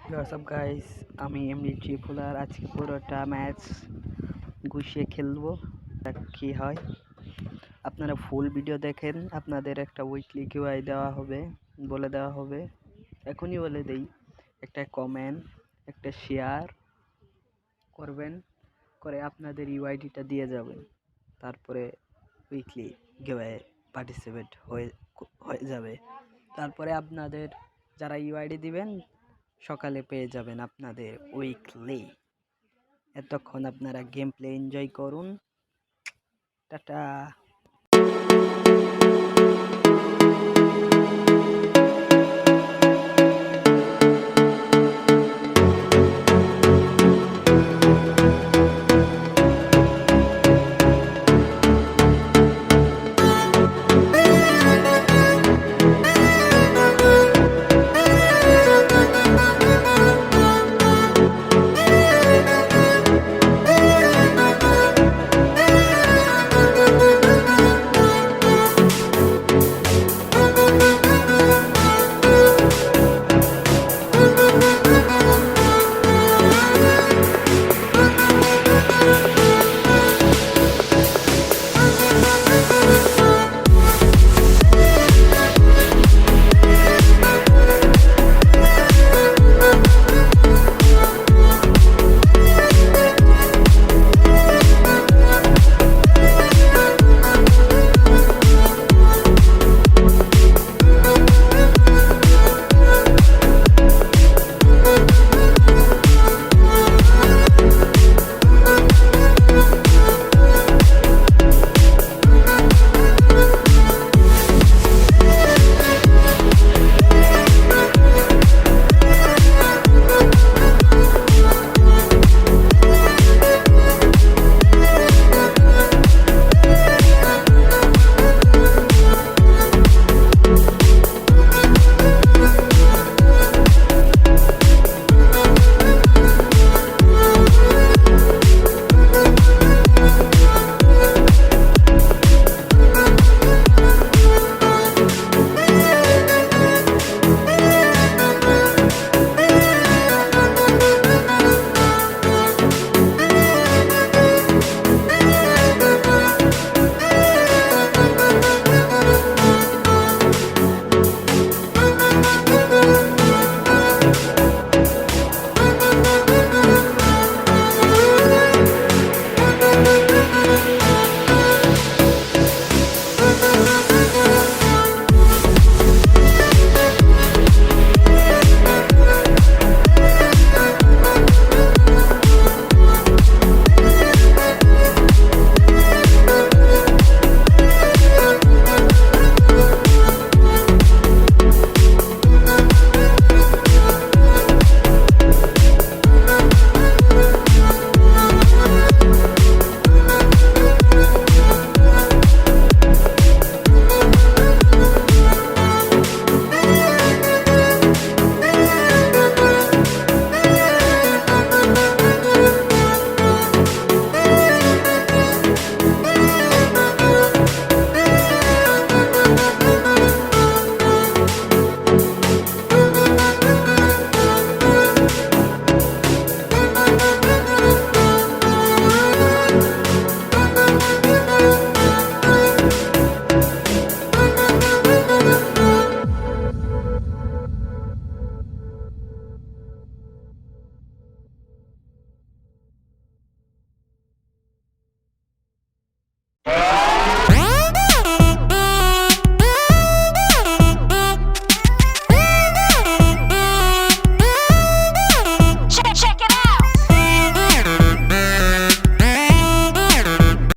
WhatsApp guys, আমি এমনি ট্রিপুলার আজকে পুরোটা ম্যাচ গুছিয়ে খেলবো। কি হয় আপনারা ফুল ভিডিও দেখেন, আপনাদের একটা উইকলি কিউআই দেওয়া হবে, বলে দেওয়া হবে। এখনই বলে দেই, একটা কমেন্ট, একটা শেয়ার করবেন, করে আপনাদের ইউআইডিটা দিয়ে যাবেন। তারপরে উইকলি কিউআই পার্টিসিপেট হয়ে হয়ে যাবে। তারপরে আপনাদের যারা ইউআইডি দিবেন সকালে পেয়ে যাবেন আপনাদের উইকলি। এতক্ষণ আপনারা গেম প্লে এনজয় করুন। টাটা।